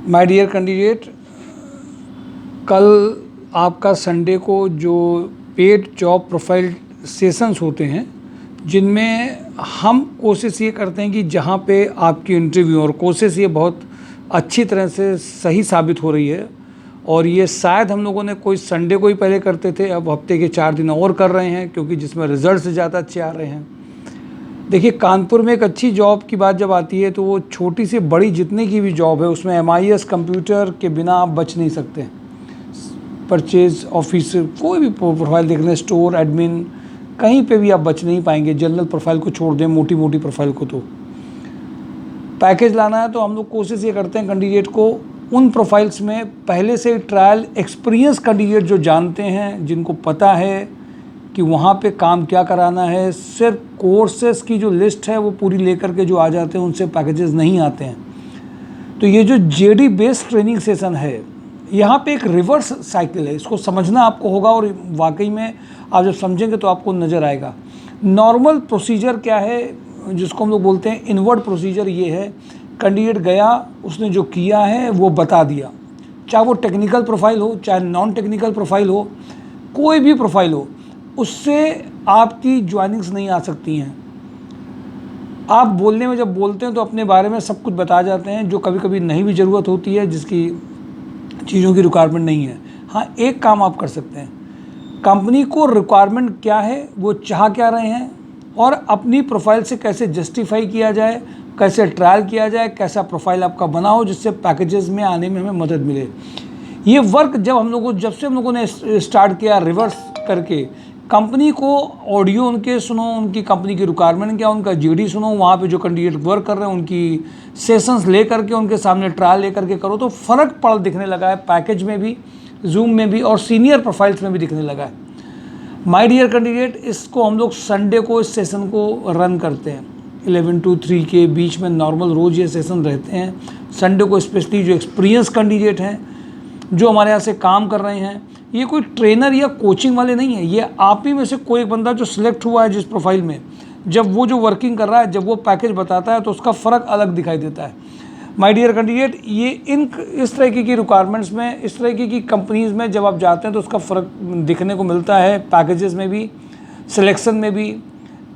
My dear candidate, कल आपका Sunday को जो पेड जॉब प्रोफाइल सेशंस होते हैं, जिनमें हम कोशिश ये करते हैं कि जहाँ पे आपकी इंटरव्यू, और कोशिश ये बहुत अच्छी तरह से सही साबित हो रही है, और ये शायद हम लोगों ने कोई संडे को ही पहले करते थे, अब हफ्ते के 4 दिन और कर रहे हैं, क्योंकि जिसमें रिजल्ट ज़्यादा अच्छे आ रहे हैं। देखिए, कानपुर में एक अच्छी जॉब की बात जब आती है तो वो छोटी से बड़ी जितने की भी जॉब है उसमें MIS कंप्यूटर के बिना आप बच नहीं सकते। परचेज ऑफिसर, कोई भी प्रोफाइल देख लें, स्टोर एडमिन, कहीं पे भी आप बच नहीं पाएंगे। जनरल प्रोफाइल को छोड़ दें, मोटी मोटी प्रोफाइल को। तो पैकेज लाना है तो हम लोग कोशिश ये करते हैं कैंडिडेट को उन प्रोफाइल्स में पहले से ट्रायल एक्सपीरियंस कैंडिडेट जो जानते हैं, जिनको पता है कि वहाँ पे काम क्या कराना है, सिर्फ कोर्सेस की जो लिस्ट है वो पूरी लेकर के जो आ जाते हैं, उनसे पैकेजेस नहीं आते हैं। तो ये जो JD बेस्ड ट्रेनिंग सेशन है, यहाँ पे एक रिवर्स साइकिल है, इसको समझना आपको होगा, और वाकई में आप जब समझेंगे तो आपको नज़र आएगा। नॉर्मल प्रोसीजर क्या है, जिसको हम लोग बोलते हैं इनवर्ड प्रोसीजर, ये है कैंडिडेट गया, उसने जो किया है वो बता दिया, चाहे वो टेक्निकल प्रोफाइल हो, चाहे नॉन टेक्निकल प्रोफाइल हो, कोई भी प्रोफाइल हो, उससे आपकी ज्वाइनिंग्स नहीं आ सकती हैं। आप बोलने में जब बोलते हैं तो अपने बारे में सब कुछ बता जाते हैं, जो कभी कभी नहीं भी ज़रूरत होती है, जिसकी चीज़ों की रिक्वायरमेंट नहीं है। हाँ, एक काम आप कर सकते हैं, कंपनी को रिक्वायरमेंट क्या है, वो चाह क्या रहे हैं, और अपनी प्रोफाइल से कैसे जस्टिफाई किया जाए, कैसे ट्रायल किया जाए, कैसा प्रोफाइल आपका बना हो जिससे पैकेजेस में आने में हमें मदद मिले। ये वर्क जब से हम लोगों ने स्टार्ट किया रिवर्स करके, कंपनी को ऑडियो उनके सुनो, उनकी कंपनी की रिक्वायरमेंट क्या, उनका JD सुनो, वहाँ पे जो कैंडिडेट वर्क कर रहे हैं उनकी सेशंस ले करके उनके सामने ट्रायल ले करके करो, तो फ़र्क पड़ दिखने लगा है, पैकेज में भी, जूम में भी, और सीनियर प्रोफाइल्स में भी दिखने लगा है। माय डियर कैंडिडेट, इसको हम लोग संडे को इस सेशन को रन करते हैं 11 to 3 के बीच में। नॉर्मल रोज़ ये सेशन रहते हैं। संडे को स्पेशली जो एक्सपीरियंस कैंडिडेट हैं, जो हमारे यहाँ से काम कर रहे हैं, ये कोई ट्रेनर या कोचिंग वाले नहीं है, ये आप ही में से कोई एक बंदा जो सिलेक्ट हुआ है जिस प्रोफाइल में, जब वो जो वर्किंग कर रहा है, जब वो पैकेज बताता है तो उसका फ़र्क अलग दिखाई देता है। माय डियर कैंडिडेट, ये इस तरह की रिक्वायरमेंट्स में, इस तरह की कंपनीज़ में जब आप जाते हैं तो उसका फ़र्क दिखने को मिलता है। पैकेजेस में भी, सिलेक्शन में भी,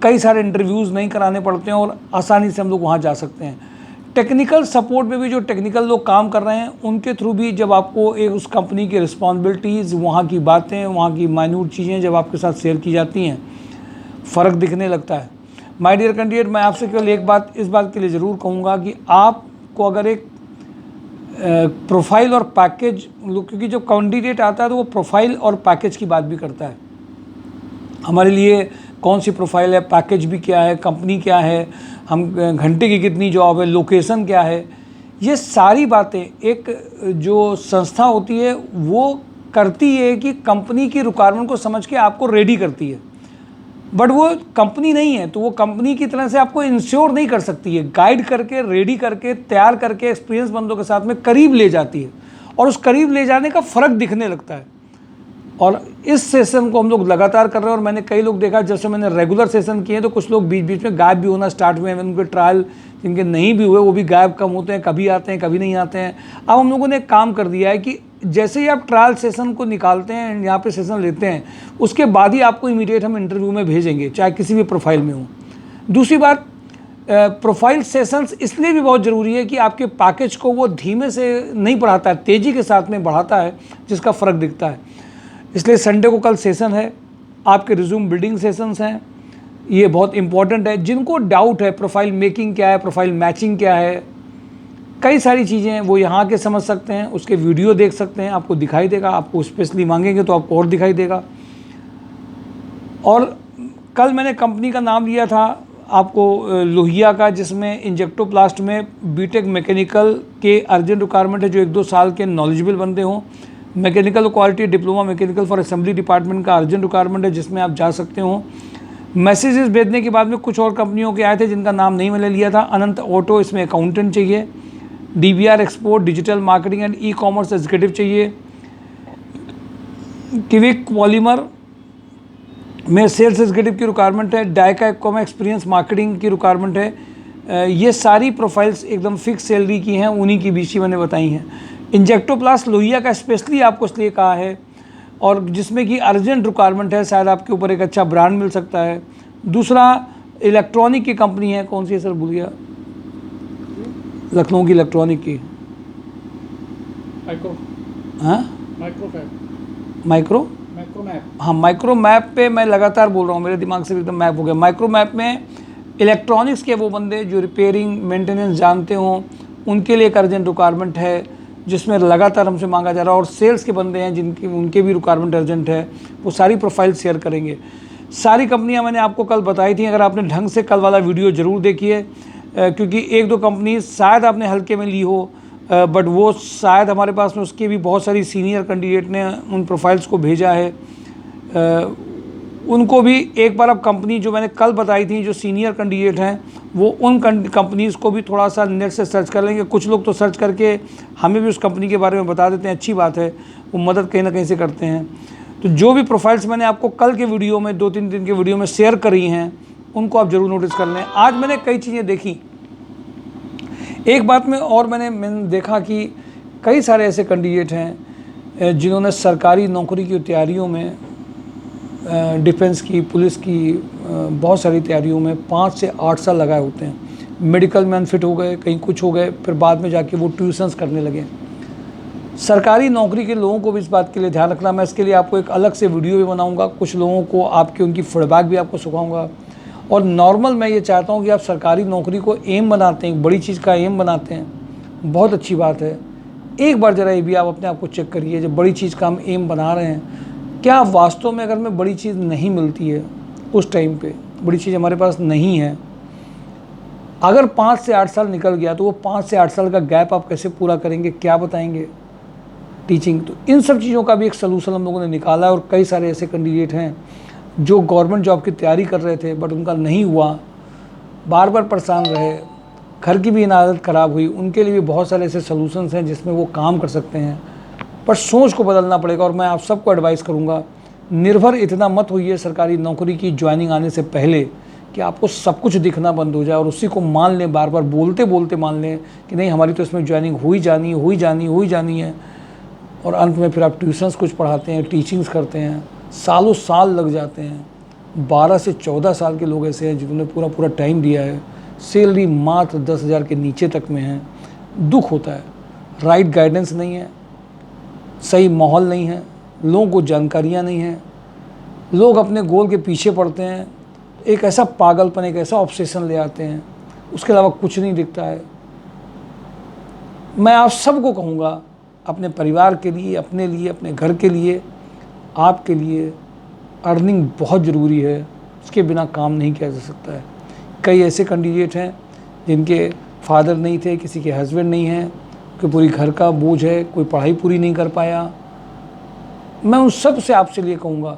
कई सारे इंटरव्यूज़ नहीं कराने पड़ते हैं और आसानी से हम लोग वहाँ जा सकते हैं। टेक्निकल सपोर्ट में भी जो टेक्निकल लोग काम कर रहे हैं, उनके थ्रू भी जब आपको एक उस कंपनी की रिस्पॉन्सिबिलिटीज़, वहाँ की बातें, वहाँ की माइन्यूट चीज़ें जब आपके साथ शेयर की जाती हैं, फ़र्क दिखने लगता है। माय डियर कैंडिडेट, मैं आपसे केवल एक बात इस बात के लिए ज़रूर कहूँगा कि आपको अगर एक प्रोफाइल और पैकेज, क्योंकि जब कैंडिडेट आता है तो वो प्रोफाइल और पैकेज की बात भी करता है, हमारे लिए कौन सी प्रोफाइल है, पैकेज भी क्या है, कंपनी क्या है, हम घंटे की कितनी जॉब है, लोकेशन क्या है, ये सारी बातें एक जो संस्था होती है वो करती है कि कंपनी की रिक्वायरमेंट को समझ के आपको रेडी करती है। बट वो कंपनी नहीं है, तो वो कंपनी की तरह से आपको इंश्योर नहीं कर सकती है, गाइड करके, रेडी करके, तैयार करके एक्सपीरियंस बंदों के साथ में करीब ले जाती है, और उस करीब ले जाने का फ़र्क दिखने लगता है। और इस सेशन को हम लोग लगातार कर रहे हैं, और मैंने कई लोग देखा, जैसे मैंने रेगुलर सेशन किए तो कुछ लोग बीच बीच में गायब भी होना स्टार्ट हुए हैं। उनके ट्रायल जिनके नहीं भी हुए वो भी गायब कम होते हैं, कभी आते हैं, कभी नहीं आते हैं। अब हम लोगों ने एक काम कर दिया है कि जैसे ही आप ट्रायल सेशन को निकालते हैं, यहाँ पे सेशन लेते हैं, उसके बाद ही आपको इमीडिएट हम इंटरव्यू में भेजेंगे, चाहे किसी भी प्रोफाइल में हो। दूसरी बात, प्रोफाइल सेशंस इसलिए भी बहुत ज़रूरी है कि आपके पैकेज को वो धीमे से नहीं बढ़ाता है, तेज़ी के साथ में बढ़ाता है, जिसका फ़र्क दिखता है। इसलिए संडे को कल सेशन है, आपके रिज्यूम बिल्डिंग सेशंस हैं, ये बहुत इंपॉर्टेंट है। जिनको डाउट है प्रोफाइल मेकिंग क्या है, प्रोफाइल मैचिंग क्या है, कई सारी चीज़ें हैं, वो यहाँ के समझ सकते हैं, उसके वीडियो देख सकते हैं, आपको दिखाई देगा। आपको स्पेशली मांगेंगे तो आपको और दिखाई देगा। और कल मैंने कंपनी का नाम लिया था आपको लोहिया का, जिसमें इंजेक्टोप्लास्ट में बीटेक मैकेनिकल के अर्जेंट रिक्वायरमेंट है, जो 1-2 साल के नॉलेजेबल बंदे हों। Mechanical quality diploma mechanical for assembly department का अर्जेंट रिक्वायरमेंट है, जिसमें आप जा सकते हो। मैसेजेस भेजने के बाद में कुछ और कंपनियों के आए थे जिनका नाम नहीं मैंने लिया था। अनंत ऑटो, इसमें अकाउंटेंट चाहिए। DBR export, digital marketing and e-commerce executive चाहिए। किविक पॉलीमर में सेल्स एग्जीक्यूटिव की रिक्वायरमेंट है। डायका एक्सपीरियंस मार्केटिंग की रिक्वायरमेंट है। ये सारी प्रोफाइल्स एकदम फिक्स सैलरी की हैं, उन्हीं की बीसी मैंने बताई हैं। इंजेक्टोप्लास्ट लोहिया का स्पेशली आपको इसलिए कहा है, और जिसमें कि अर्जेंट रिक्वायरमेंट है, शायद आपके ऊपर एक अच्छा ब्रांड मिल सकता है। दूसरा इलेक्ट्रॉनिक की कंपनी है, कौन सी है सर, भूल गया, लखनऊ की इलेक्ट्रॉनिक की, माइक्रोमैप, हाँ माइक्रोमैप पे मैं लगातार बोल रहा हूँ, मेरे दिमाग से एकदम मैप हो गया। माइक्रोमैप में इलेक्ट्रॉनिक्स के वो बंदे जो रिपेयरिंग मेंटेनेंस जानते हों, उनके लिए एक अर्जेंट रिक्वायरमेंट है जिसमें लगातार हमसे मांगा जा रहा है। और सेल्स के बंदे हैं जिनकी उनके भी रिक्वायरमेंट अर्जेंट है, वो सारी प्रोफाइल शेयर करेंगे। सारी कंपनियां मैंने आपको कल बताई थी, अगर आपने ढंग से कल वाला वीडियो ज़रूर देखिए, क्योंकि एक दो कंपनी शायद आपने हल्के में ली हो, बट वो शायद हमारे पास में उसके भी बहुत सारी सीनियर कैंडिडेट ने उन प्रोफाइल्स को भेजा है। उनको भी एक बार अब कंपनी जो मैंने कल बताई थी, जो सीनियर कैंडिडेट हैं, वो उन कंपनीज़ को भी थोड़ा सा नेट से सर्च कर लेंगे। कुछ लोग तो सर्च करके हमें भी उस कंपनी के बारे में बता देते हैं, अच्छी बात है, वो मदद कहीं ना कहीं से करते हैं। तो जो भी प्रोफाइल्स मैंने आपको कल के वीडियो में, 2-3 दिन के वीडियो में शेयर करी हैं, उनको आप ज़रूर नोटिस कर लें। आज मैंने कई चीज़ें देखी। एक बात में और मैंने देखा कि कई सारे ऐसे कैंडिडेट हैं जिन्होंने सरकारी नौकरी की तैयारियों में, डिफेंस की, पुलिस की, बहुत सारी तैयारियों में 5 से 8 साल लगाए होते हैं। मेडिकल में अनफिट हो गए, कहीं कुछ हो गए, फिर बाद में जाके वो ट्यूशन्स करने लगे। सरकारी नौकरी के लोगों को भी इस बात के लिए ध्यान रखना। मैं इसके लिए आपको एक अलग से वीडियो भी बनाऊंगा, कुछ लोगों को आपके उनकी फीडबैक भी आपको सिखाऊंगा। और नॉर्मल मैं ये चाहता हूँ कि आप सरकारी नौकरी को एम बनाते हैं, एक बड़ी चीज़ का एम बनाते हैं, बहुत अच्छी बात है। एक बार ज़रा ये भी आप अपने आप को चेक करिए, जब बड़ी चीज़ का हम एम बना रहे हैं, क्या वास्तव में अगर हमें बड़ी चीज़ नहीं मिलती है उस टाइम पे, बड़ी चीज़ हमारे पास नहीं है, अगर 5 से 8 साल निकल गया तो वो 5 से 8 साल का गैप आप कैसे पूरा करेंगे, क्या बताएंगे टीचिंग। तो इन सब चीज़ों का भी एक सलूशन हम लोगों ने निकाला है। और कई सारे ऐसे कैंडिडेट हैं जो गवर्नमेंट जॉब की तैयारी कर रहे थे, बट उनका नहीं हुआ, बार बार परेशान रहे, घर की भी इन आदत ख़राब हुई। उनके लिए भी बहुत सारे ऐसे सलूशंस हैं जिसमें वो काम कर सकते हैं, पर सोच को बदलना पड़ेगा। और मैं आप सबको एडवाइस करूँगा, निर्भर इतना मत होइए सरकारी नौकरी की ज्वाइनिंग आने से पहले कि आपको सब कुछ दिखना बंद हो जाए और उसी को मान लें, बार बार बोलते बोलते मान लें कि नहीं हमारी तो इसमें ज्वाइनिंग हो ही जानी है। और अंत में फिर आप ट्यूशन्स कुछ पढ़ाते हैं, टीचिंग्स करते हैं, सालों साल लग जाते हैं। 12 से 14 साल के लोग ऐसे हैं जिन्होंने पूरा टाइम दिया है, सैलरी मात्र 10,000 के नीचे तक में है। दुख होता है, राइट गाइडेंस नहीं है, सही माहौल नहीं है, लोगों को जानकारियाँ नहीं हैं, लोग अपने गोल के पीछे पड़ते हैं, एक ऐसा पागलपन, एक ऐसा ऑब्सेशन ले आते हैं, उसके अलावा कुछ नहीं दिखता है। मैं आप सबको कहूँगा, अपने परिवार के लिए, अपने लिए, अपने घर के लिए, आपके लिए अर्निंग बहुत ज़रूरी है, उसके बिना काम नहीं किया जा सकता है। कई ऐसे कैंडिडेट हैं जिनके फादर नहीं थे, किसी के हस्बैंड नहीं हैं, कि पूरी घर का बोझ है, कोई पढ़ाई पूरी नहीं कर पाया। मैं उन सब से आपसे लिए कहूँगा,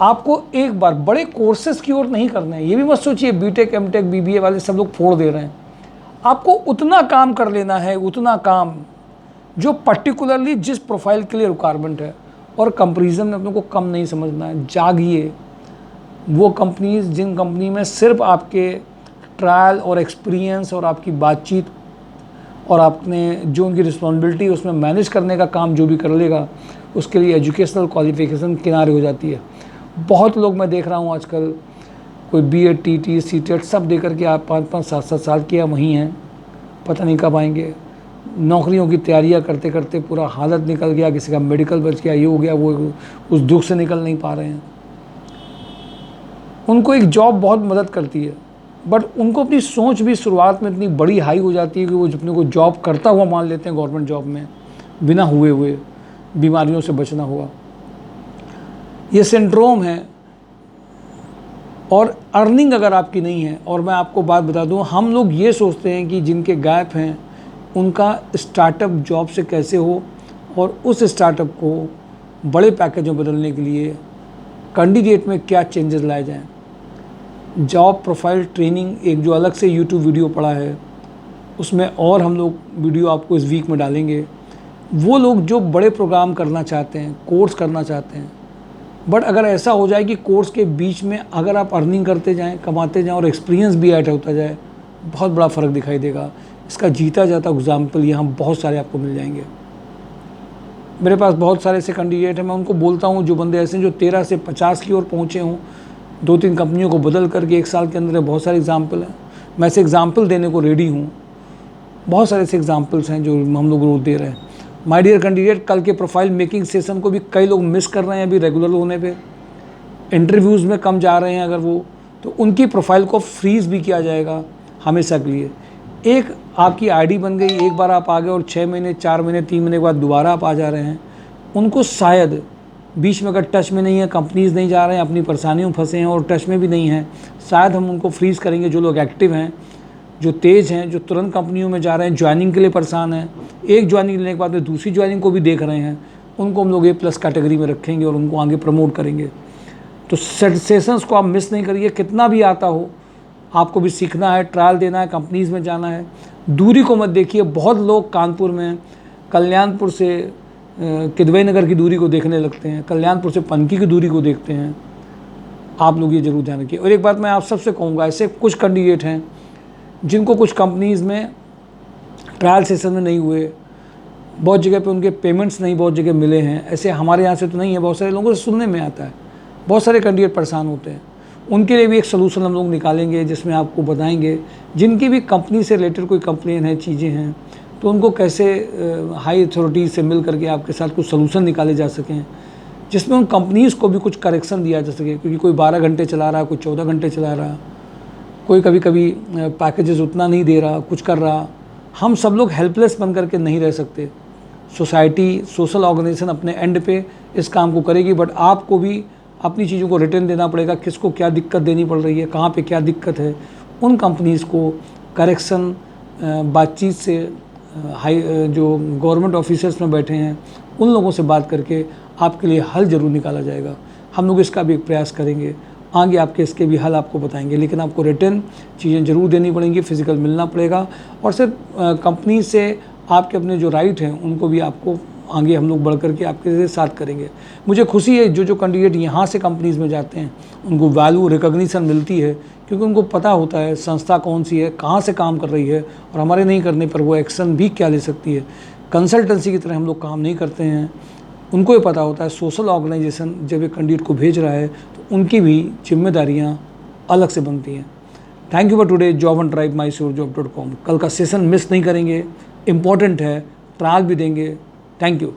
आपको एक बार बड़े कोर्सेज़ की ओर नहीं करना है। ये भी मत सोचिए बीटेक, एमटेक, बीबीए वाले सब लोग फोड़ दे रहे हैं। आपको उतना काम कर लेना है, उतना काम जो पर्टिकुलरली जिस प्रोफाइल के लिए रिक्वायरमेंट है। और कंपैरिजन में अपने को कम नहीं समझना है। जागिए, वो कंपनीज जिन कंपनी में सिर्फ आपके ट्रायल और एक्सपीरियंस और आपकी बातचीत और आपने जो उनकी रिस्पॉन्सिबिलिटी उसमें मैनेज करने का काम जो भी कर लेगा, उसके लिए एजुकेशनल क्वालिफिकेशन किनारे हो जाती है। बहुत लोग मैं देख रहा हूँ आजकल, कोई बीएड, टीटी, सीटेट सब दे करके आप 5-5, 7-7 साल के वहीं हैं, पता नहीं कब आएंगे। नौकरियों की तैयारियां करते करते पूरा हालत निकल गया, किसी का मेडिकल बच गया, ये हो गया, वो उस दुख से निकल नहीं पा रहे हैं। उनको एक जॉब बहुत मदद करती है, बट उनको अपनी सोच भी शुरुआत में इतनी बड़ी हाई हो जाती है कि वो अपने को जॉब करता हुआ मान लेते हैं गवर्नमेंट जॉब में, बिना हुए बीमारियों से बचना हुआ। ये सिंड्रोम है। और अर्निंग अगर आपकी नहीं है, और मैं आपको बात बता दूं, हम लोग ये सोचते हैं कि जिनके गैप हैं उनका स्टार्टअप जॉब से कैसे हो, और उस स्टार्टअप को बड़े पैकेज में बदलने के लिए कैंडिडेट में क्या चेंजेस लाए जाएं। जॉब प्रोफाइल ट्रेनिंग एक जो अलग से यूट्यूब वीडियो पड़ा है, उसमें और हम लोग वीडियो आपको इस वीक में डालेंगे। वो लोग जो बड़े प्रोग्राम करना चाहते हैं, कोर्स करना चाहते हैं, बट अगर ऐसा हो जाए कि कोर्स के बीच में अगर आप अर्निंग करते जाएं, कमाते जाएं और एक्सपीरियंस भी ऐड होता जाए, बहुत बड़ा फ़र्क दिखाई देगा। इसका जीता जाता एग्जाम्पल यहाँ बहुत सारे आपको मिल जाएंगे। मेरे पास बहुत सारे ऐसे कैंडिडेट हैं, मैं उनको बोलता हूँ, जो बंदे ऐसे हैं जो 13 से 50 की ओर पहुँचे हों, 2-3 कंपनियों को बदल करके 1 साल के अंदर, बहुत सारे एग्जाम्पल हैं। मैं ऐसे एग्जाम्पल देने को रेडी हूँ। बहुत सारे ऐसे एग्जाम्पल्स हैं जो हम लोग रोज़ दे रहे हैं। माय डियर कैंडिडेट, कल के प्रोफाइल मेकिंग सेशन को भी कई लोग मिस कर रहे हैं अभी रेगुलर होने पे, इंटरव्यूज़ में कम जा रहे हैं अगर वो, तो उनकी प्रोफाइल को फ्रीज़ भी किया जाएगा हमेशा के लिए। एक आपकी आईडी बन गई, एक बार आप आ गए और 6 महीने, 4 महीने, 3 महीने के बाद दोबारा आप आ जा रहे हैं, उनको शायद बीच में अगर टच में नहीं है, कंपनीज़ नहीं जा रहे हैं, अपनी परेशानियों में फंसे हैं और टच में भी नहीं हैं, शायद हम उनको फ्रीज़ करेंगे। जो लोग एक्टिव हैं, जो तेज़ हैं, जो तुरंत कंपनियों में जा रहे हैं, ज्वाइनिंग के लिए परेशान हैं, एक ज्वाइनिंग लेने के बाद में दूसरी ज्वाइनिंग को भी देख रहे हैं, उनको हम लोग A+ कैटेगरी में रखेंगे और उनको आगे प्रमोट करेंगे। तो सेशंस को आप मिस नहीं करिए। कितना भी आता हो, आपको भी सीखना है, ट्रायल देना है, कंपनीज़ में जाना है। दूरी को मत देखिए। बहुत लोग कानपुर में कल्याणपुर से किदवई नगर की दूरी को देखने लगते हैं, कल्याणपुर से पनकी की दूरी को देखते हैं। आप लोग ये ज़रूर ध्यान रखिए। और एक बात मैं आप सबसे कहूँगा, ऐसे कुछ कैंडिडेट हैं जिनको कुछ कंपनीज़ में ट्रायल सेशन में नहीं हुए, बहुत जगह पे उनके पेमेंट्स नहीं बहुत जगह मिले हैं। ऐसे हमारे यहाँ से तो नहीं है, बहुत सारे लोगों से सुनने में आता है, बहुत सारे कैंडिडेट परेशान होते हैं। उनके लिए भी एक सलूशन हम लोग निकालेंगे, जिसमें आपको बताएंगे जिनकी भी कंपनी से रिलेटेड कोई कंप्लेन है, चीज़ें हैं, तो उनको कैसे हाई अथॉरिटी से मिल करके आपके साथ कुछ सलूशन निकाले जा सकें, जिसमें उन कंपनीज़ को भी कुछ करेक्शन दिया जा सके। क्योंकि कोई 12 घंटे चला रहा है, कोई 14 घंटे चला रहा, कोई कभी कभी पैकेजेस उतना नहीं दे रहा, कुछ कर रहा। हम सब लोग हेल्पलेस बन करके नहीं रह सकते। सोसाइटी, सोशल ऑर्गेनाइजेशन अपने एंड पे इस काम को करेगी, बट आपको भी अपनी चीज़ों को रिटर्न देना पड़ेगा। किसको क्या दिक्कत देनी पड़ रही है, कहाँ पे क्या दिक्कत है, उन कंपनीज़ को करेक्शन बातचीत से, हाई जो गवर्नमेंट ऑफिसर्स में बैठे हैं उन लोगों से बात करके आपके लिए हल ज़रूर निकाला जाएगा। हम लोग इसका भी एक प्रयास करेंगे, आगे आपके इसके भी हल आपको बताएंगे। लेकिन आपको रिटर्न चीज़ें ज़रूर देनी पड़ेंगी, फिजिकल मिलना पड़ेगा, और सिर्फ कंपनी से आपके अपने जो राइट हैं उनको भी आपको आगे हम लोग बढ़ करके आपके साथ करेंगे। मुझे खुशी है जो कैंडिडेट यहाँ से कंपनीज़ में जाते हैं उनको वैल्यू, रिकॉग्निशन मिलती है, क्योंकि उनको पता होता है संस्था कौन सी है, कहाँ से काम कर रही है, और हमारे नहीं करने पर वो एक्शन भी क्या ले सकती है। कंसल्टेंसी की तरह हम लोग काम नहीं करते हैं। उनको ये पता होता है सोशल ऑर्गेनाइजेशन जब एक कैंडिडेट को भेज रहा है तो उनकी भी जिम्मेदारियाँ अलग से बनती हैं। Thank you for today. Job and drive mysurejob.com। कल का सेशन मिस नहीं करेंगे, इम्पॉर्टेंट है, ट्रायल भी देंगे। Thank you.